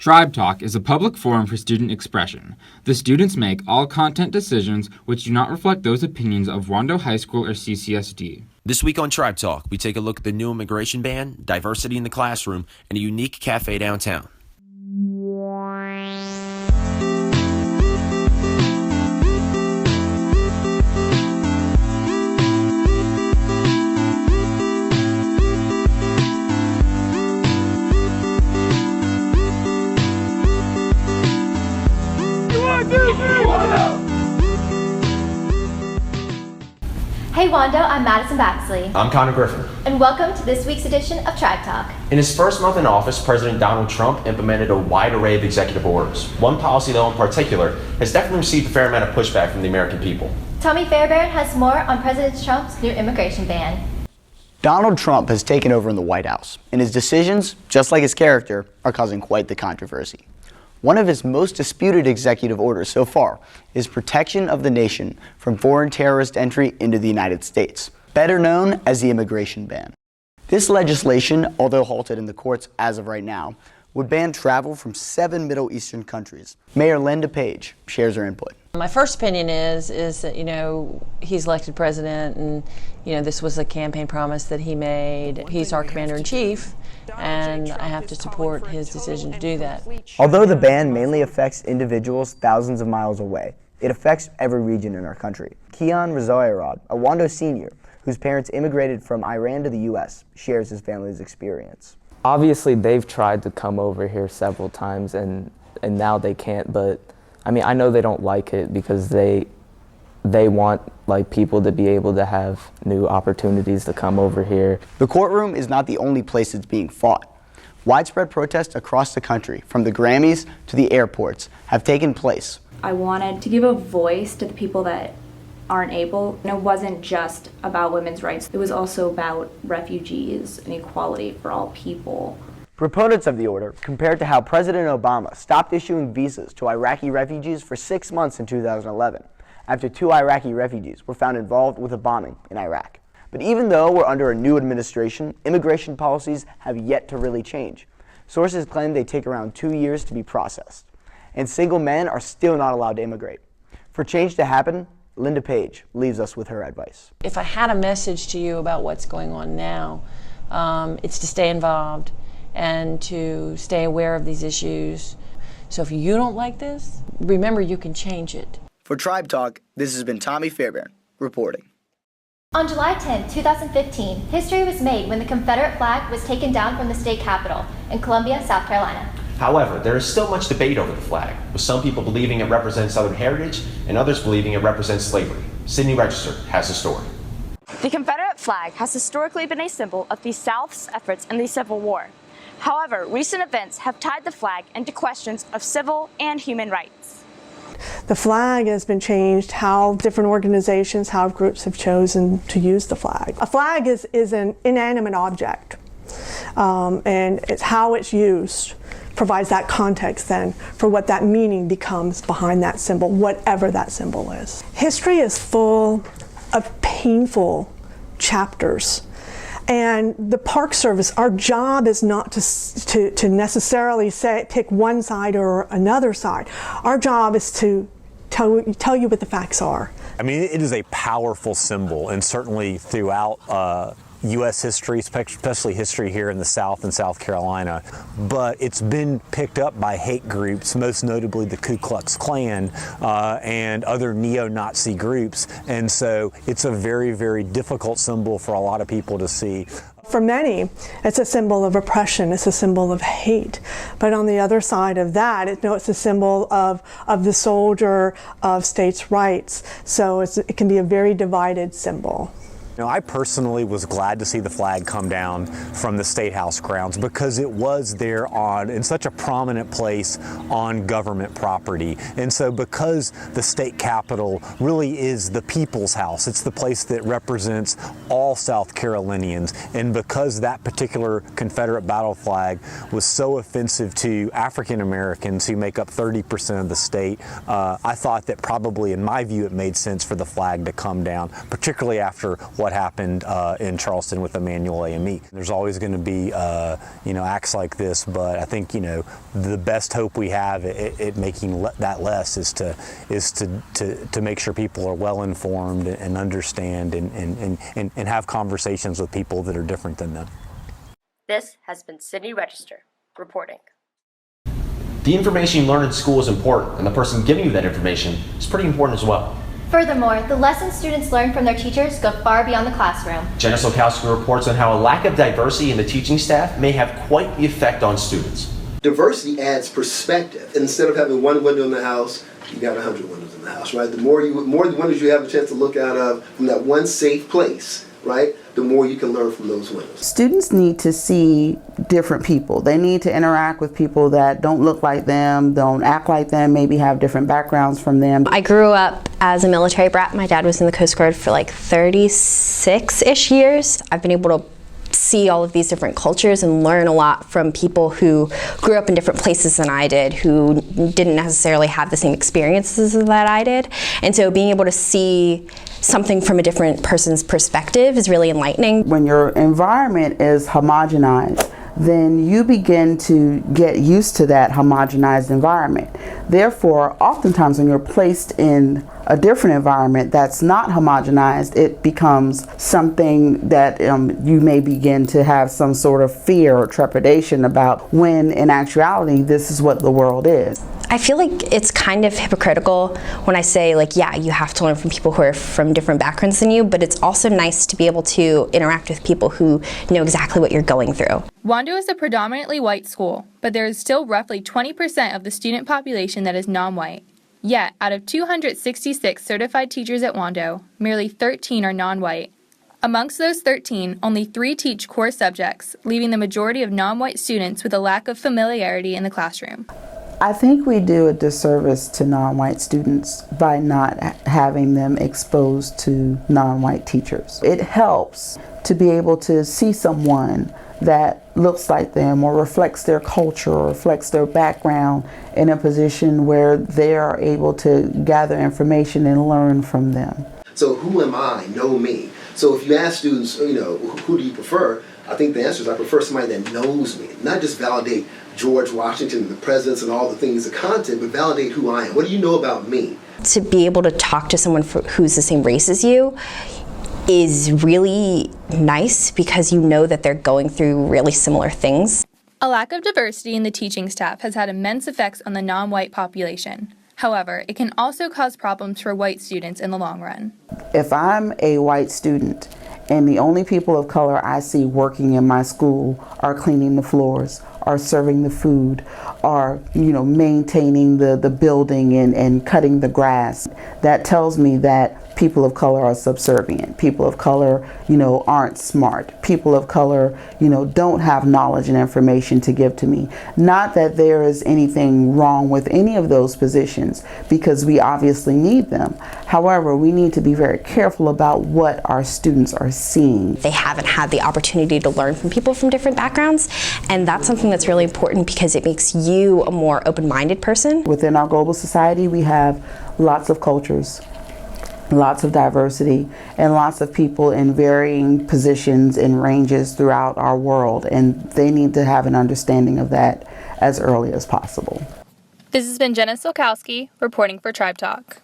Tribe Talk is a public forum for student expression. The students make all content decisions which do not reflect those opinions of Wando High School or CCSD. This week on Tribe Talk, we take a look at the new immigration ban, diversity in the classroom, and a unique cafe downtown. Hey Wando, I'm Madison Baxley. I'm Connor Griffin. And welcome to this week's edition of Tribe Talk. In his first month in office, President Donald Trump implemented a wide array of executive orders. One policy, though, in particular, has definitely received a fair amount of pushback from the American people. Tommy Fairbairn has more on President Trump's new immigration ban. Donald Trump has taken over in the White House, and his decisions, just like his character, are causing quite the controversy. One of his most disputed executive orders so far is protection of the nation from foreign terrorist entry into the United States, better known as the immigration ban. This legislation, although halted in the courts as of right now, would ban travel from 7 Middle Eastern countries. Mayor Linda Page shares her input. My first opinion is that, he's elected president and, this was a campaign promise that he made. He's our commander-in-chief, and I have to support his decision to do that. Although the ban mainly affects individuals thousands of miles away, it affects every region in our country. Kian Razoyarad, a Wando senior whose parents immigrated from Iran to the U.S., shares his family's experience. Obviously, they've tried to come over here several times, and now they can't, but I know they don't like it because they want people to be able to have new opportunities to come over here. The courtroom is not the only place it's being fought. Widespread protests across the country, from the Grammys to the airports, have taken place. I wanted to give a voice to the people that aren't able. And it wasn't just about women's rights. It was also about refugees and equality for all people. Proponents of the order compared to how President Obama stopped issuing visas to Iraqi refugees for 6 months in 2011, after 2 Iraqi refugees were found involved with a bombing in Iraq. But even though we're under a new administration, immigration policies have yet to really change. Sources claim they take around 2 years to be processed, and single men are still not allowed to immigrate. For change to happen, Linda Page leaves us with her advice. If I had a message to you about what's going on now, it's to stay involved and to stay aware of these issues. So if you don't like this, remember you can change it. For Tribe Talk, this has been Tommy Fairbairn reporting. On July 10, 2015, history was made when the Confederate flag was taken down from the state capitol in Columbia, South Carolina. However, there is still much debate over the flag, with some people believing it represents Southern heritage and others believing it represents slavery. Sydney Register has the story. The Confederate flag has historically been a symbol of the South's efforts in the Civil War. However, recent events have tied the flag into questions of civil and human rights. The flag has been changed, how different organizations, how groups have chosen to use the flag. A flag is an inanimate object, and it's how it's used provides that context then for what that meaning becomes behind that symbol, whatever that symbol is. History is full of painful chapters. And the Park Service, our job is not to necessarily pick one side or another side. Our job is to tell you what the facts are. It is a powerful symbol, and certainly throughout U.S. history, especially history here in the South and South Carolina. But it's been picked up by hate groups, most notably the Ku Klux Klan and other neo-Nazi groups. And so it's a very, very difficult symbol for a lot of people to see. For many, it's a symbol of oppression, it's a symbol of hate. But on the other side of that, it's a symbol of the soldier, of states' rights. So it can be a very divided symbol. I personally was glad to see the flag come down from the State House grounds because it was there in such a prominent place on government property. And so because the state capitol really is the people's house, it's the place that represents all South Carolinians, and because that particular Confederate battle flag was so offensive to African Americans who make up 30% of the state, I thought that probably, in my view, it made sense for the flag to come down, particularly after what what happened in Charleston with Emmanuel AME. There's always going to be acts like this, but I think the best hope we have at making that less is to make sure people are well informed and understand and have conversations with people that are different than them. This has been Sydney Register reporting. The information you learn in school is important, and the person giving you that information is pretty important as well. Furthermore, the lessons students learn from their teachers go far beyond the classroom. Jenna Sokowski reports on how a lack of diversity in the teaching staff may have quite the effect on students. Diversity adds perspective. Instead of having one window in the house, you got 100 windows in the house, right? The more windows you have a chance to look out of from that one safe place, right, the more you can learn from those windows. Students need to see different people. They need to interact with people that don't look like them, don't act like them, maybe have different backgrounds from them. I grew up as a military brat. My dad was in the Coast Guard for like 36-ish years. I've been able to see all of these different cultures and learn a lot from people who grew up in different places than I did, who didn't necessarily have the same experiences that I did. And so being able to see something from a different person's perspective is really enlightening. When your environment is homogenized, then you begin to get used to that homogenized environment. Therefore, oftentimes when you're placed in a different environment that's not homogenized, it becomes something that you may begin to have some sort of fear or trepidation about, when in actuality this is what the world is. I feel like it's kind of hypocritical when I say, like, yeah, you have to learn from people who are from different backgrounds than you, but it's also nice to be able to interact with people who know exactly what you're going through. Wando is a predominantly white school, but there is still roughly 20% of the student population that is non-white. Yet, out of 266 certified teachers at Wando, merely 13 are non-white. Amongst those 13, only 3 teach core subjects, leaving the majority of non-white students with a lack of familiarity in the classroom. I think we do a disservice to non-white students by not having them exposed to non-white teachers. It helps to be able to see someone that looks like them or reflects their culture or reflects their background in a position where they are able to gather information and learn from them. So who am I? Know me. So if you ask students, who do you prefer? I think the answer is I prefer somebody that knows me, not just validate George Washington, the presidents and all the things, the content, but validate who I am. What do you know about me? To be able to talk to someone who's the same race as you is really nice because you know that they're going through really similar things. A lack of diversity in the teaching staff has had immense effects on the non-white population. However, it can also cause problems for white students in the long run. If I'm a white student and the only people of color I see working in my school are cleaning the floors, are serving the food, are maintaining the building and cutting the grass, that tells me that people of color are subservient. People of color, aren't smart. People of color, don't have knowledge and information to give to me. Not that there is anything wrong with any of those positions, because we obviously need them. However, we need to be very careful about what our students are seeing. They haven't had the opportunity to learn from people from different backgrounds, and that's something that's really important because it makes you a more open-minded person. Within our global society, we have lots of cultures, lots of diversity, and lots of people in varying positions and ranges throughout our world, and they need to have an understanding of that as early as possible. This has been Jenna Sokowski reporting for Tribe Talk.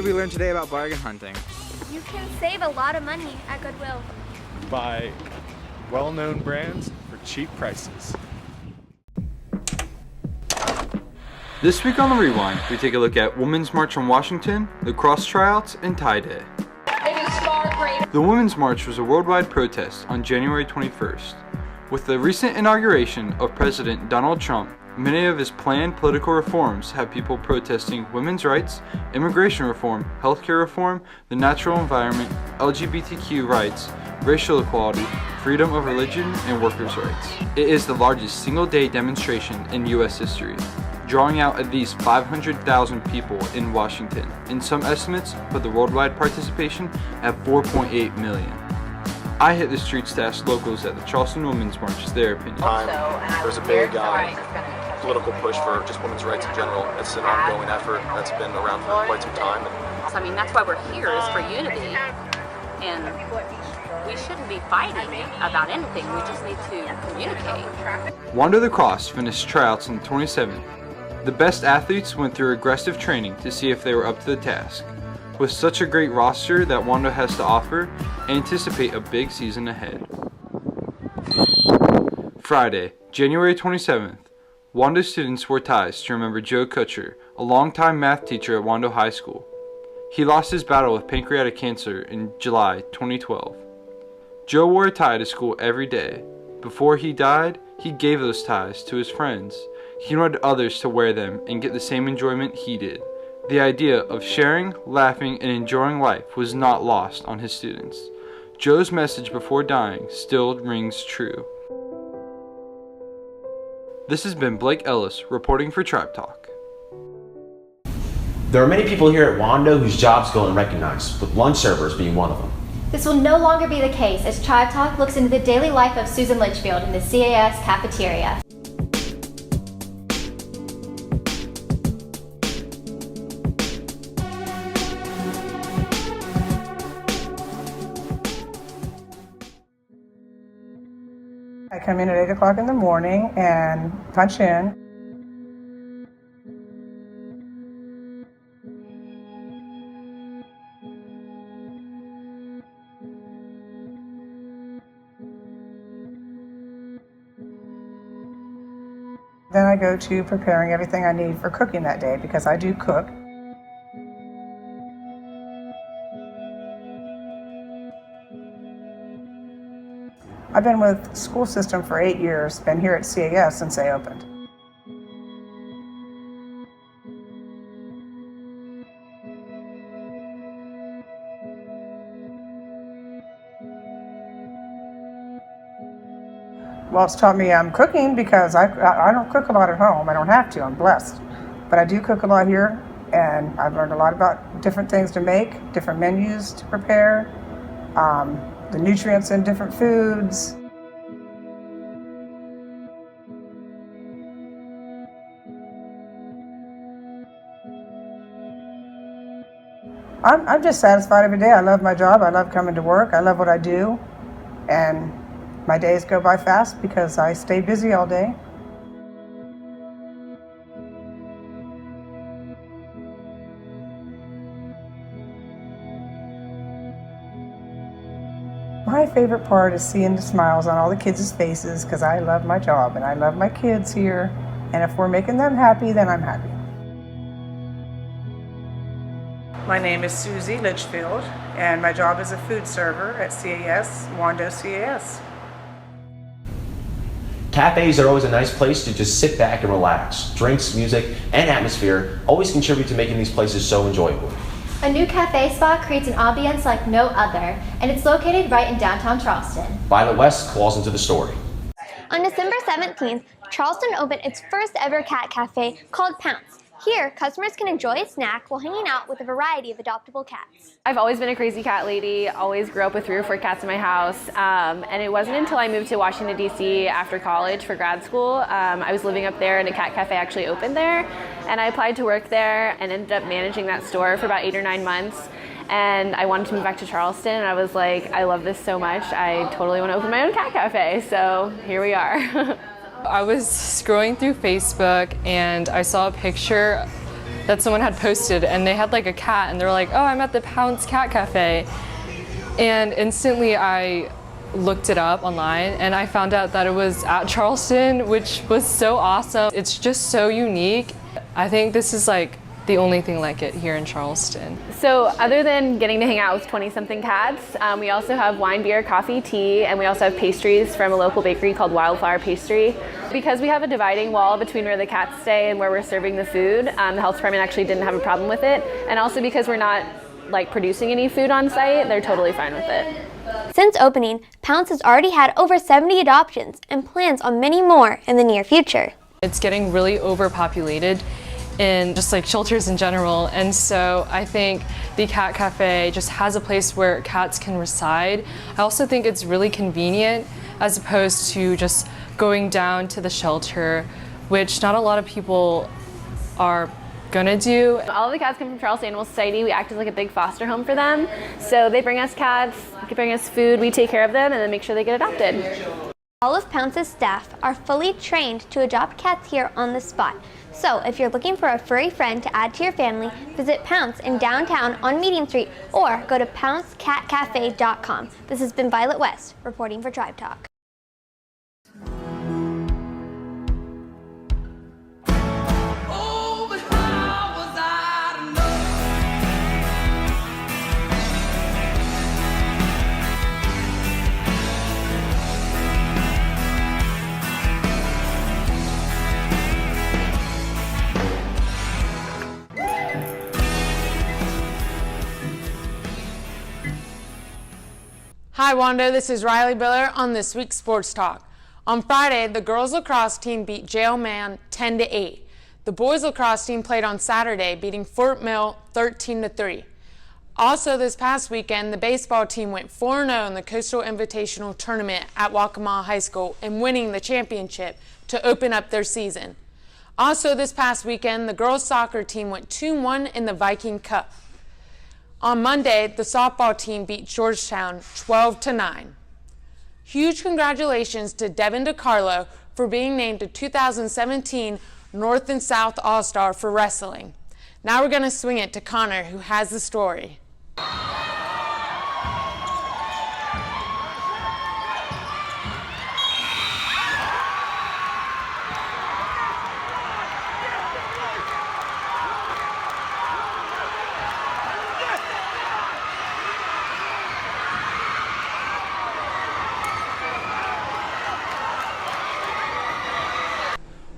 we learn today about bargain hunting? You can save a lot of money at Goodwill. Buy well-known brands for cheap prices. This week on The Rewind, we take a look at Women's March on Washington, lacrosse tryouts, and Tie Day. The Women's March was a worldwide protest on January 21st. With the recent inauguration of President Donald Trump, many of his planned political reforms have people protesting women's rights, immigration reform, healthcare reform, the natural environment, LGBTQ rights, racial equality, freedom of religion, and workers' rights. It is the largest single-day demonstration in U.S. history, drawing out at least 500,000 people in Washington, and some estimates put the worldwide participation at 4.8 million. I hit the streets to ask locals at the Charleston Women's March their opinion. There's a big political push for just women's rights in general. It's an ongoing effort that's been around for quite some time. I mean, that's why we're here, is for unity. And we shouldn't be fighting about anything. We just need to communicate. Wando Lacrosse finished tryouts on the 27th. The best athletes went through aggressive training to see if they were up to the task. With such a great roster that Wando has to offer, anticipate a big season ahead. Friday, January 27th, Wando students wore ties to remember Joe Kutcher, a longtime math teacher at Wando High School. He lost his battle with pancreatic cancer in July 2012. Joe wore a tie to school every day. Before he died, he gave those ties to his friends. He wanted others to wear them and get the same enjoyment he did. The idea of sharing, laughing, and enjoying life was not lost on his students. Joe's message before dying still rings true. This has been Blake Ellis reporting for Tribe Talk. There are many people here at Wando whose jobs go unrecognized, with lunch servers being one of them. This will no longer be the case as Tribe Talk looks into the daily life of Susan Litchfield in the CAS cafeteria. I come in at 8 o'clock in the morning and punch in. Then I go to preparing everything I need for cooking that day because I do cook. I've been with the school system for 8 years, been here at CAS since they opened. Well, it's taught me I'm cooking because I don't cook a lot at home. I don't have to, I'm blessed. But I do cook a lot here, and I've learned a lot about different things to make, different menus to prepare. The nutrients in different foods. I'm just satisfied every day. I love my job. I love coming to work. I love what I do. And my days go by fast because I stay busy all day. My favorite part is seeing the smiles on all the kids' faces because I love my job and I love my kids here. And if we're making them happy, then I'm happy. My name is Susie Litchfield, and my job is a food server at CAS, Wando CAS. Cafes are always a nice place to just sit back and relax. Drinks, music, and atmosphere always contribute to making these places so enjoyable. A new cafe spot creates an ambience like no other, and it's located right in downtown Charleston. Violet West calls into the story. On December 17th, Charleston opened its first ever cat cafe called Pounce. Here, customers can enjoy a snack while hanging out with a variety of adoptable cats. I've always been a crazy cat lady, always grew up with 3 or 4 cats in my house, and it wasn't until I moved to Washington, D.C. after college for grad school. I was living up there and a cat cafe actually opened there, and I applied to work there and ended up managing that store for about 8 or 9 months. And I wanted to move back to Charleston, and I was like, I love this so much, I totally want to open my own cat cafe, so here we are. I was scrolling through Facebook and I saw a picture that someone had posted, and they had like a cat, and they were like, oh, I'm at the Pounce Cat Cafe. And instantly I looked it up online, and I found out that it was at Charleston, which was so awesome. It's just so unique. I think this is like the only thing like it here in Charleston. So other than getting to hang out with 20-something cats, we also have wine, beer, coffee, tea, and we also have pastries from a local bakery called Wildflower Pastry. Because we have a dividing wall between where the cats stay and where we're serving the food, the health department actually didn't have a problem with it. And also because we're not like producing any food on site, they're totally fine with it. Since opening, Pounce has already had over 70 adoptions and plans on many more in the near future. It's getting really overpopulated in just like shelters in general, and so I think the Cat Cafe just has a place where cats can reside. I also think it's really convenient as opposed to just going down to the shelter, which not a lot of people are gonna do. All of the cats come from Charleston Animal Society. We act as like a big foster home for them. So they bring us cats, they bring us food, we take care of them, and then make sure they get adopted. All of Pounce's staff are fully trained to adopt cats here on the spot. So if you're looking for a furry friend to add to your family, visit Pounce in downtown on Meeting Street or go to pouncecatcafe.com. This has been Violet West reporting for Tribe Talk. Hi Wanda, this is Riley Biller on this week's Sports Talk. On Friday, the girls lacrosse team beat Jail Man 10-8. The boys lacrosse team played on Saturday, beating Fort Mill 13-3. Also this past weekend, the baseball team went 4-0 in the Coastal Invitational Tournament at Waccamaw High School and winning the championship to open up their season. Also this past weekend, the girls soccer team went 2-1 in the Viking Cup. On Monday, the softball team beat Georgetown 12-9. Huge congratulations to Devin DiCarlo for being named a 2017 North and South All-Star for wrestling. Now we're going to swing it to Connor, who has the story.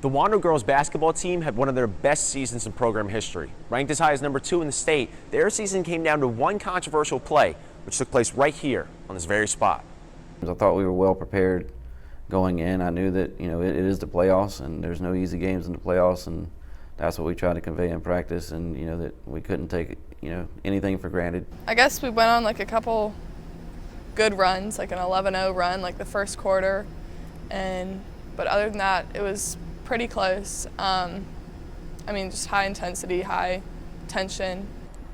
The Wando girls basketball team had one of their best seasons in program history. Ranked as high as number 2 in the state, their season came down to one controversial play, which took place right here on this very spot. I thought we were well prepared going in. I knew that, you know, it is the playoffs and there's no easy games in the playoffs, and that's what we tried to convey in practice, and, you know, that we couldn't take, you know, anything for granted. I guess we went on like a couple good runs, like an 11-0 run, like the first quarter, but other than that, it was pretty close. I mean, just high intensity, high tension.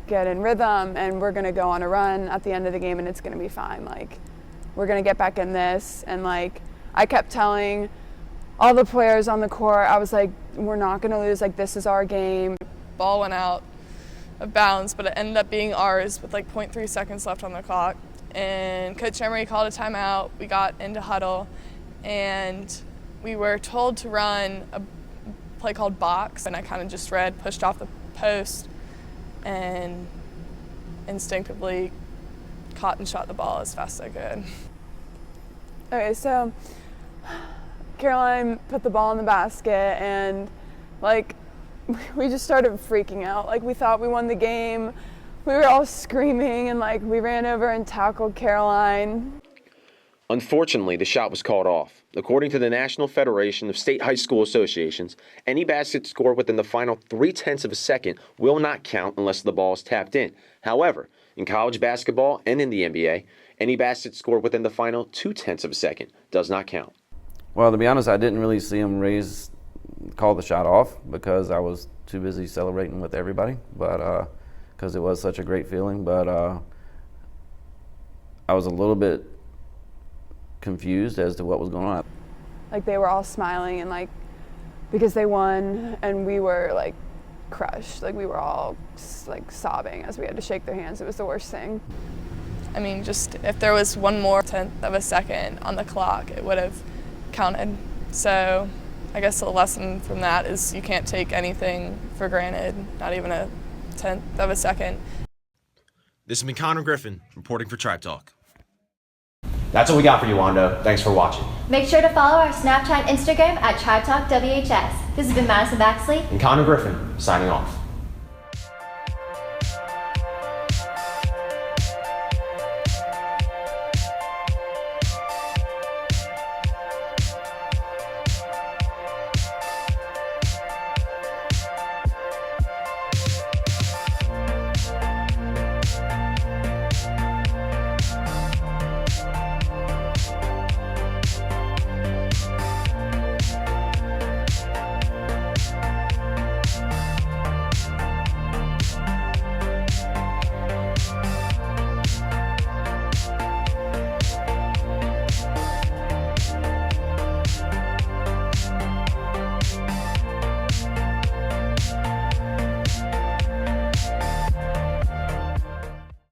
Get in rhythm, and we're gonna go on a run at the end of the game, and it's gonna be fine. Like, we're gonna get back in this, and like, I kept telling all the players on the court, I was like, we're not gonna lose, like, this is our game. Ball went out of bounds, but it ended up being ours with like 0.3 seconds left on the clock. And Coach Emery called a timeout. We got into huddle, and we were told to run a play called box, and I kind of just pushed off the post, and instinctively caught and shot the ball as fast as I could. Okay, so Caroline put the ball in the basket, and like, we just started freaking out. Like, we thought we won the game. We were all screaming, and like, we ran over and tackled Caroline. Unfortunately, the shot was called off. According to the National Federation of State High School Associations, any basket scored within the final 0.3 of a second will not count unless the ball is tapped in. However, in college basketball and in the NBA, any basket scored within the final 0.2 of a second does not count. Well, to be honest, I didn't really see him call the shot off because I was too busy celebrating with everybody, but because it was such a great feeling. But I was a little bit confused as to what was going on. Like, they were all smiling, and like, because they won, and we were like crushed. Like we were all like sobbing as we had to shake their hands. It was the worst thing. I mean, just if there was one more tenth of a second on the clock, it would have counted. So I guess the lesson from that is you can't take anything for granted, not even a tenth of a second. This has been Connor Griffin reporting for Tribe Talk. That's what we got for you, Wando. Thanks for watching. Make sure to follow our Snapchat and Instagram at Tribe Talk WHS. This has been Madison Baxley And Connor Griffin signing off.